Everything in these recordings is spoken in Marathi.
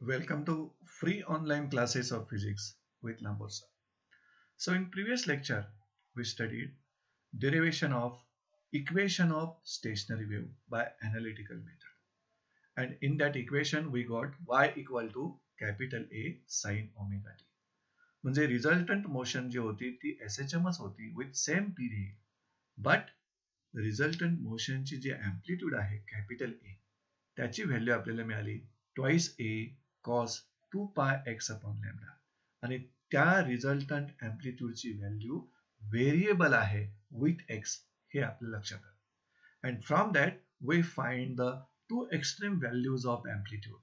Welcome to free online classes of physics with Lamborsa. So in previous lecture, we studied derivation of equation of stationary wave by analytical method. And in that equation, we got y equal to capital A sin omega t. म्हणजे रिझल्टंट मोशन जी होती ती SHMच होती with same period. But resultant मोशनची जी अँप्लिट्यूड आहे कॅपिटल ए त्याची व्हॅल्यू आपल्याला मिळाली twice A cos 2 pi x upon lambda आणि त्या रिझल्टंट अँप्लिट्यूडची व्हॅल्यू व्हेरिएबल आहे विथ x हे आपल्या लक्षात आलं. And from that we find the two extreme values of amplitude.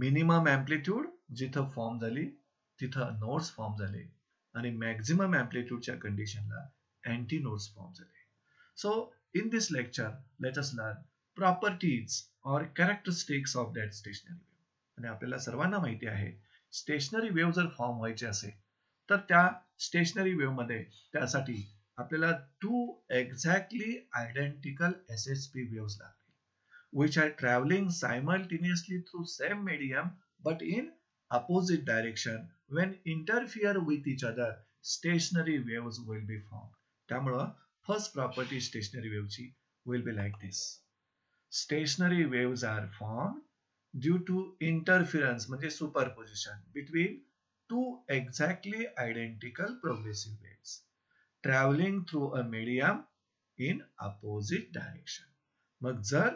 Minimum amplitude जिथं फॉर्म झाली तिथं नोड्स फॉर्म झाले आणि मॅक्झिमम अँप्लिट्यूडच्या कंडिशनला अँटी नोड्स फॉर्म झाले. So in this lecture, let us learn properties or characteristics of that stationary wave. आणि आपल्याला सर्वांना माहिती आहे स्टेशनरी वेव्ह जर फॉर्म व्हायचे असेल तर त्या स्टेशनरी वेव्ह मध्ये त्यासाठी आपल्याला two exactly identical SHP waves लागतील which are traveling simultaneously through same medium but in opposite direction. When interfere with each other, stationary waves will be formed. त्यामुळं first property stationary wave will be like this. Stationary waves are formed due to interference म्हणजे superposition between two exactly identical progressive waves traveling through a medium in opposite direction. मग जर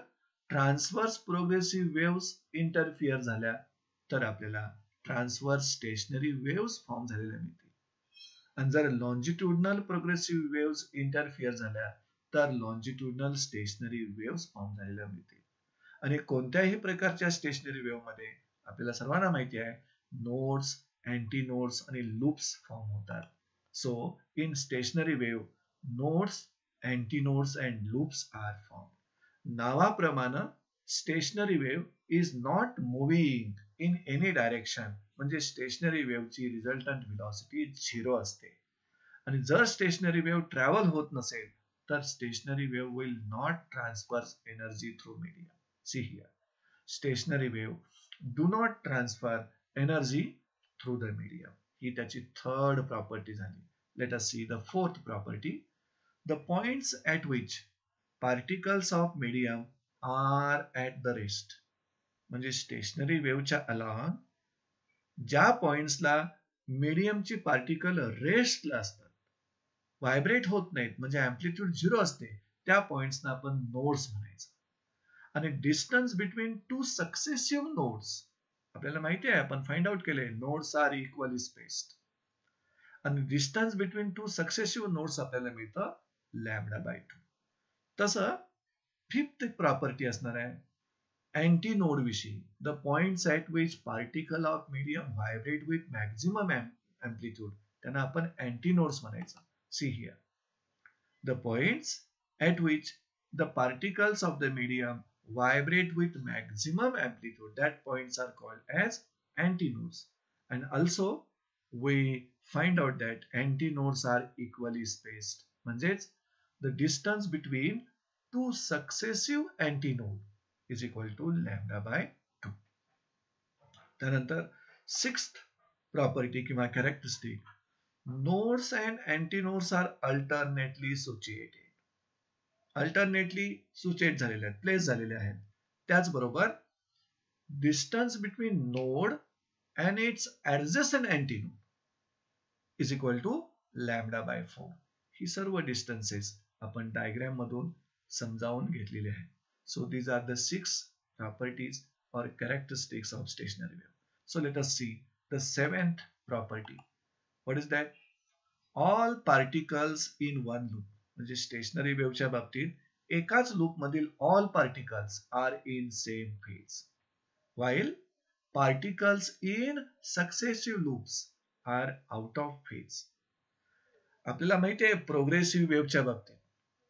ट्रान्सवर्स प्रोग्रेसिव्ह वेव्स इंटरफिअर झाल्या तर आपल्याला ट्रान्सवर्स स्टेशनरी वेव्स फॉर्म झालेल्या मिळतील. आणि जर लॉन्जिट्युडनल प्रोग्रेसिव्ह वेव्स इंटरफिअर झाल्या तर लॉन्जिट्युडनल स्टेशनरी वेव्स फॉर्म झालेल्या मिळतील. आणि कोणत्याही प्रकारच्या स्टेशनरी वेव्ह मध्ये आपल्याला सर्वांना माहिती आहे नोड्स, अँटी नोड्स आणि लूप्स फॉर्म होतात. So in stationary wave nodes, anti nodes and loops are form. नावाप्रमाणे stationary wave is not moving in any direction म्हणजे स्टेशनरी वेव्हची रिझल्टंट व्हेलॉसिटी 0 असते. आणि जर स्टेशनरी वेव्ह ट्रॅव्हल होत नसेल तर stationary wave will not transfer energy through medium. See here stationary wave do not transfer energy through the medium. ही त्याची थर्ड प्रॉपर्टी झाली. Let us see the fourth property. The points at which particles of medium are at the rest. म्हणजे स्टेशनरी वेव्हच्या अलॉंग ज्या पॉइंट्सला मीडियमची पार्टिकल रेस्टला असतात, व्हायब्रेट होत नाहीत म्हणजे अँप्लिट्यूड 0 असते, त्या पॉइंट्सना आपण नोड्स म्हणायचं. आणि distance between two successive nodes आपल्याला माहिती आहे आपण फाइंड आउट केले नोड्स आर इक्वली स्पेस्ड. आणि distance between two successive nodes आपल्याला मिळतं लॅम्बडा बाय 2. तसं फिफ्थ प्रॉपर्टी असणार आहे अँटी नोड विषयी. The points at which particle of medium vibrate with maximum amplitude त्यांना आपण अँटी नोड्स म्हणायचं. See here the points at which the particles of the medium vibrate with maximum amplitude that points are called as anti nodes. And also we find out that anti nodes are equally spaced म्हणजेच the distance between two successive antinode is equal to lambda by 2. त्यानंतर सिक्स्थ प्रॉपर्टी किंवा characteristic nodes and antinodes are alternately situated. Alternately situate झालेले आहेत, प्लेस झालेले आहेत. त्याचबरोबर distance between node and its adjacent antinode is equal to lambda by 4. ही सर्व डिस्टन्सेस आपण डायग्राम मधून समजावून घेतलेले आहे. So these are the 6 properties or characteristics of stationary wave. So let us see the seventh property. What is that? All particles in one loop. म्हणजे स्टेशनरी वेव्हच्या बाबतीत एकाच लूप मधील all particles are in same phase while particles in successive loops are out of phase. आपल्याला माहिती आहे प्रोग्रेसिव्ह वेव्हच्या बाबतीत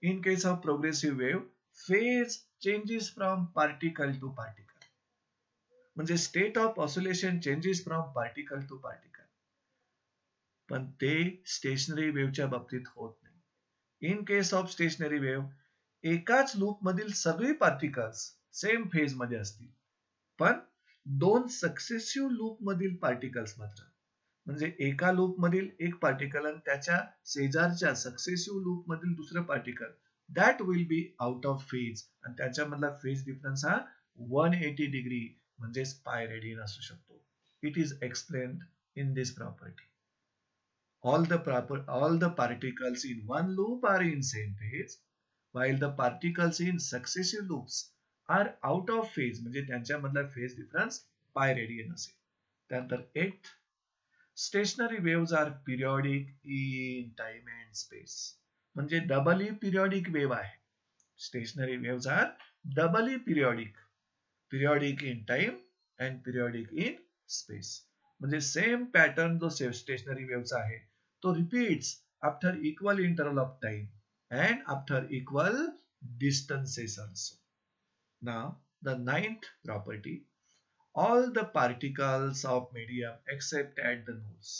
in case of progressive wave phase changes from particle to particle म्हणजे state of oscillation changes from particle to particle. पण ते स्टेशनरी वेव्हच्या बाबतीत होत नाही. In case of stationary wave एकाच लूप मधील सगळी पार्टिकल्स सेम फेज मध्ये असतील पण दोन सक्सेसिव्ह लूप मधील पार्टिकल्स मात्र, म्हणजे एका लूप मधील एक पार्टिकल आणि त्याच्या शेजारच्या सक्सेसिव्ह लूप मधील दुसरं particle, that will be out of phase, आणि त्याच्यामधला फेज डिफरन्स हा 180 डिग्री म्हणजे पाय रेडियन असू शकतो. It is explained in this property. All the particles in one loop are in same phase, while the particles in successive loops are out of phase, म्हणजे त्यांच्यामधला फेज डिफरन्स पाय रेडियन असेल. त्यानंतर 8th, stationary waves are periodic in time and space, म्हणजे डबली पिरियॉडिक वेव्ह आहे. Stationary waves are doubly periodic in time and periodic in space, म्हणजे सेम पॅटर्न जो स्टेशनरी वेव्हचा आहे तो repeats after equal interval of time and after equal distances also. Now the ninth property, all the particles of medium except at the nodes,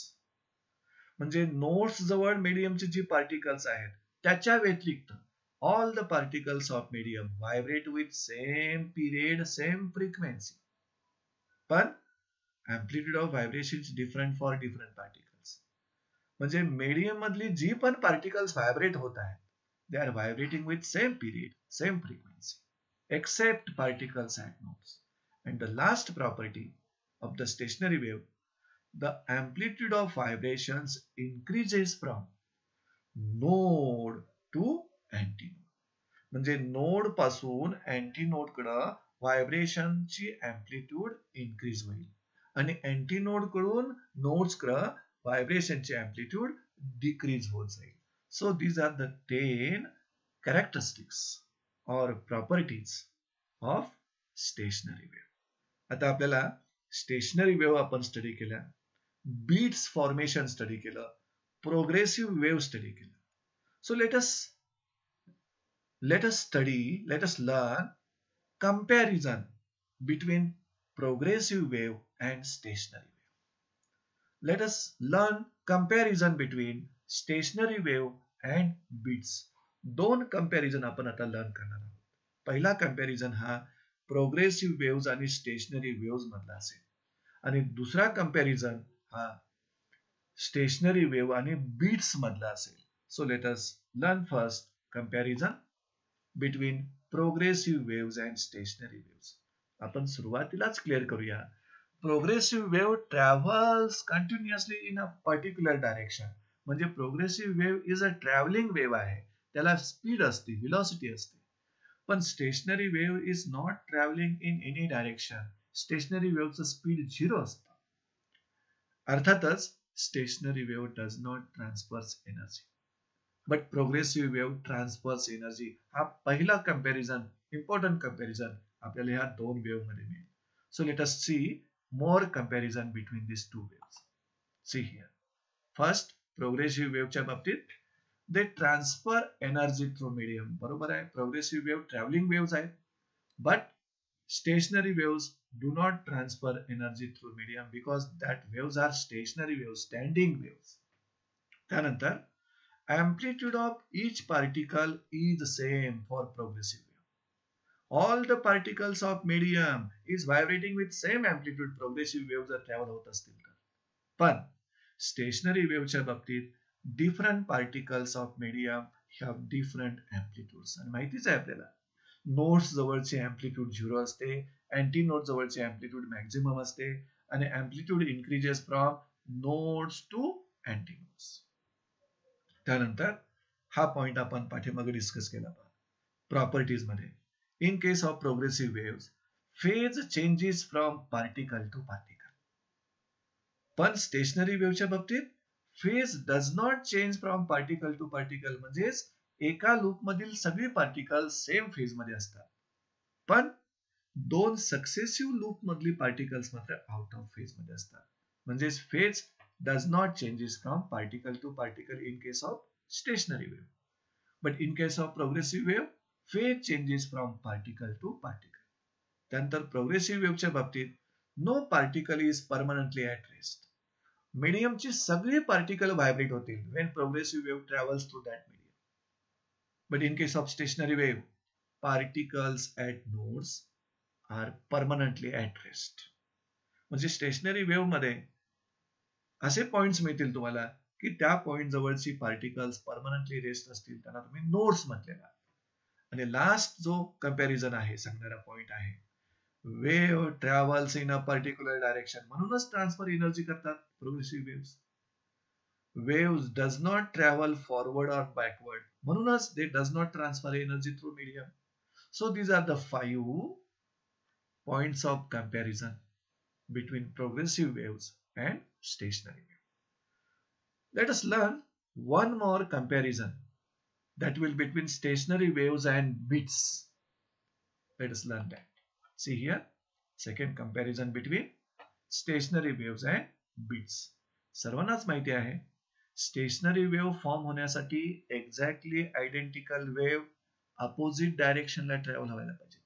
म्हणजे नोड्स जवळ मीडियमचे जी पार्टिकल्स आहेत त्याच्या व्यतिरिक्त all the particles of medium vibrate with same period, same frequency, पण amplitude of vibration is different for different particles. म्हणजे मीडियम मधली जी पण पार्टिकल्स व्हायब्रेट होत आहेत, they are vibrating with same period, same frequency, except particles at nodes. And the last property of the stationary wave, the amplitude of vibrations increases from node to antinode. म्हणजे नोड पासून अँटीनोड कडे व्हायब्रेशनची अँप्लिट्यूड इन्क्रीज होईल आणि अँटीनोड कडून नोड्स कडे व्हायब्रेशनची अँप्लिट्यूड डिक्रीज होत जाईल. So these are the 10 characteristics और प्रॉपर्टीज ऑफ स्टेशनरी वेव्ह. आता आपल्याला स्टेशनरी वेव्ह आपण स्टडी केल्या, बीट्स फॉर्मेशन स्टडी केलं, प्रोग्रेसिव्ह वेव्ह स्टडी केलं. So let us learn comparison between progressive wave and stationary wave. Let us learn comparison between stationary wave and beats. दोन कंपॅरिझन आपण आता लर्न करणार आहोत. पहिला कंपॅरिझन हा प्रोग्रेसिव्ह वेव्स आणि स्टेशनरी वेव्स मधला असेल आणि दुसरा कंपॅरिझन हा स्टेशनरी वेव्ह आणि बीट्स मधला असेल. So let us learn first comparison between progressive waves and stationary waves. आपण सुरुवातीलाच क्लिअर करूया. Progressive wave travels continuously in a particular direction, म्हणजे progressive wave is a travelling wave आहे, त्याला स्पीड असते, व्हेलॉसिटी असते. पण stationary wave is not travelling in any direction. Stationary वेव्हचं स्पीड 0 असतं. अर्थातच stationary wave does not transfers energy, but progressive wave transfers energy. हा पहिला कंपॅरिझन, इम्पॉर्टंट कंपॅरिझन आपल्याला ह्या दोन वेव्ह मध्ये मिळेल. So let us see more comparison between this two waves. See here. First, progressive वेव्हच्या बाबतीत they transfer energy through medium. बरोबर आहे, प्रोग्रेसिव्ह वेव्ह ट्रॅव्हलिंग वेव्स आहेत, but stationary waves do not transfer energy through medium because that waves are stationary waves, standing waves. त्यानंतर amplitude of each particle is same for progressive wave. All the particles of medium is vibrating with same amplitude. Progressive waves जर travel होत असतील तर. पण stationary waveच्या बाबतीत different particles of medium have different amplitudes. आणि माहितीच आहे आपल्याला, नोड्स जवळचे अँप्लिट्यूड 0 असते, अँटी नोड जवळचे अँप्लिट्यूड मॅक्झिमम असते आणि amplitude increases from nodes to anti nodes. त्यानंतर हा पॉइंट आपण पाठीमागे डिस्कस केला प्रॉपर्टीज मध्ये. In case of progressive waves phase changes from particle to particle, पण स्टेशनरी वेव्हच्या बाबतीत phase does not change from particle to particle, म्हणजेच एका लूप मधील सगळी पार्टिकल सेम फेज मध्ये असतात, पण दोन सक्सेसिव्ह लूप मधली पार्टिकल्स मात्र आउट ऑफ फेज मध्ये असतात. म्हणजेच phase does not changes from particle to particle in case of stationary wave, but in case of progressive wave phase changes from particle to particle. त्यानंतर प्रोग्रेसिव्ह वेव्हच्या बाबतीत no particle is permanently at rest. मीडियमची सगळी पार्टिकल व्हायब्रेट होतील when progressive wave travels through that medium. But in case of stationary wave, particles at nodes are permanently at rest. म्हणजे स्टेशनरी वेव्ह मध्ये असे पॉइंट्स मिळतील तुम्हाला की त्या पॉइंट जवळची पार्टिकल्स परमनंटली रेस्ट असतील, त्यांना तुम्ही नोड्स म्हटलेला. आणि लास्ट जो कंपॅरिझन आहे सांगणारा पॉइंट आहे, wave travels in a particular direction, म्हणूनच ट्रान्सफर एनर्जी करतात progressive waves. Waves does not travel forward or backward, म्हणूनच they does not transfer energy through medium. So these are the 5 points of comparison between progressive waves and stationary waves. Let us learn one more comparison, that will between stationary waves and beats. Let us learn that. See here, second comparison between stationary waves and beats. सर्वांनाच माहिती आहे, स्टेशनरी वेव्ह फॉर्म होण्यासाठी एक्झॅक्टली आयडेंटिकल वेव्ह अपोजिट डायरेक्शनला ट्रॅव्हल व्हायला पाहिजे.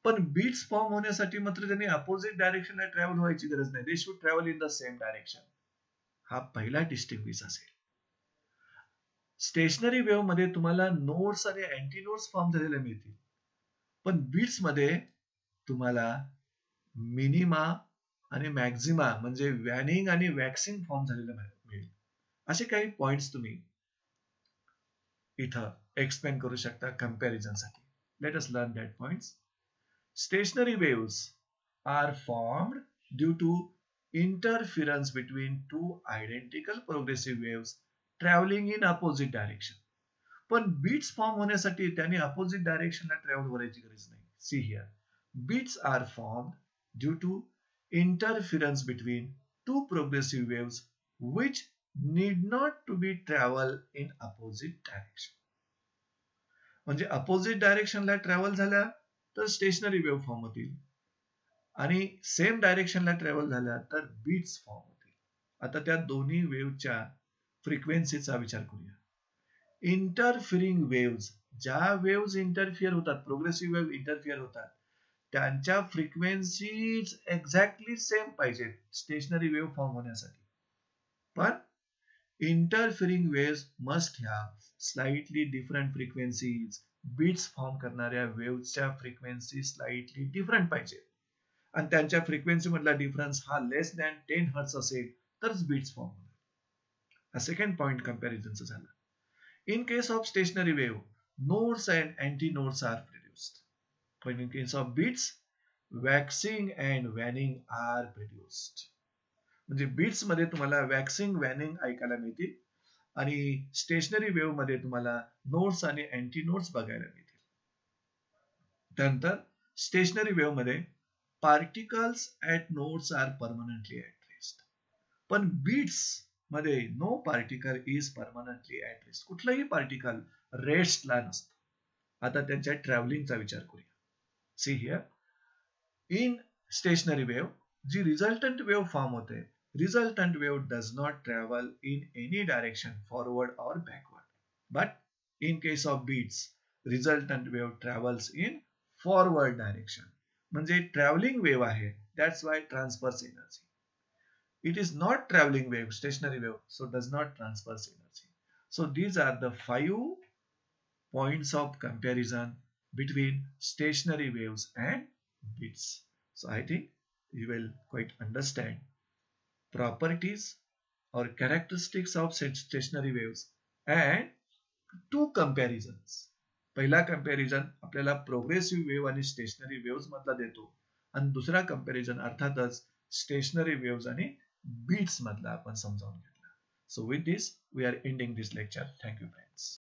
पण बीट्स फॉर्म होण्यासाठी मात्र त्यांनी अपोजिट डायरेक्शनला ट्रॅव्हल व्हायची गरज नाही. They should travel in the same direction. हा पहिला डिस्टिंग्विश असेल. स्टेशनरी वेव्ह मध्ये तुम्हाला नोड्स आणि अँटी नोड्स फॉर्म झालेले मिळतील, पण बीट्स मध्ये तुम्हाला मिनिमा आणि मॅक्झिमा म्हणजे वॅनिंग आणि वॅक्सिंग फॉर्म झालेलं मिळेल. असे काही पॉइंट्स तुम्ही इथं एक्सप्लेन करू शकता कंपॅरिझन साठी. Let us learn that points. Stationary waves are formed due to interference between two identical progressive waves traveling in opposite direction. पण बीट्स फॉर्म होण्यासाठी त्यांनी अपोजिट डायरेक्शनला ट्रॅव्हल करायची गरज नाही. See here, beats are formed due to interference between two progressive waves which need not to be travel in opposite direction. म्हणजे अपोजिट डायरेक्शनला ट्रॅव्हल झाल्या तर स्टेशनरी वेव्ह फॉर्म होतील, आणि सेम डायरेक्शनला ट्रॅव्हल झाल्या तर बीट्स फॉर्म होतील. आता त्या दोन्ही वेव्हच्या फ्रिक्वेन्सीचा विचार करूया. इंटरफिअरिंग वेव्हज, ज्या वेव्हज इंटरफिअर होतात, प्रोग्रेसिव्ह वेव्ह इंटरफिअर होतात, त्यांच्या फ्रिक्वेन्सीज एक्झॅक्टली सेम पाहिजेत स्टेशनरी वेव्ह फॉर्म होण्यासाठी. पण interfering waves must have slightly different frequencies. Beats form करणाऱ्या वेव्हच्या फ्रिक्वेन्सी स्लाइटली डिफरंट पाहिजे, आणि त्यांच्या फ्रिक्वेन्सी मधला डिफरन्स हा लेस दॅन 10 हर्ट्ज असेल तरच बीट्स फॉर्म होणार. हा सेकंड पॉइंट कंपॅरिझनचा झाला. In case of stationary wave, nodes and anti nodes are produced, पण in case of beats, waxing and waning are produced. म्हणजे बीट्स मध्ये तुम्हाला वॅक्सिंग वॅनिंग ऐकायला मिळतील, आणि स्टेशनरी वेव्ह मध्ये तुम्हाला नोड्स आणि अँटी नोड्स बघायला मिळतील. त्यानंतर स्टेशनरी वेव्ह मध्ये particles at nodes are permanently at rest. पण बीट्स मध्ये no particle is permanently at rest. कुठलाही पार्टिकल रेस्टला नसतो. आता त्यांच्या ट्रॅव्हलिंगचा विचार करूया. See here, in stationary wave जी रिझल्टंट वेव्ह फॉर्म होते, resultant wave does not travel in any direction forward or backward, but in case of beats resultant wave travels in forward direction. म्हणजे ट्रॅव्हलिंग वेव्ह आहे, that's Y transfers energy. It is not travelling wave, stationary wave, so does not transfers energy. So these are the 5 points of comparison between stationary waves and beats. So I think you will quite understand properties or characteristics of stationary waves and two comparisons. पहिला कंपॅरिझन आपल्याला प्रोग्रेसिव्ह वेव्ह आणि स्टेशनरी वेव्ह मधला देतो, आणि दुसरा कंपॅरिझन अर्थातच स्टेशनरी वेव्ह आणि बीट्स मधला आपण समजावून घेतला. So with this we are ending this lecture. Thank you friends.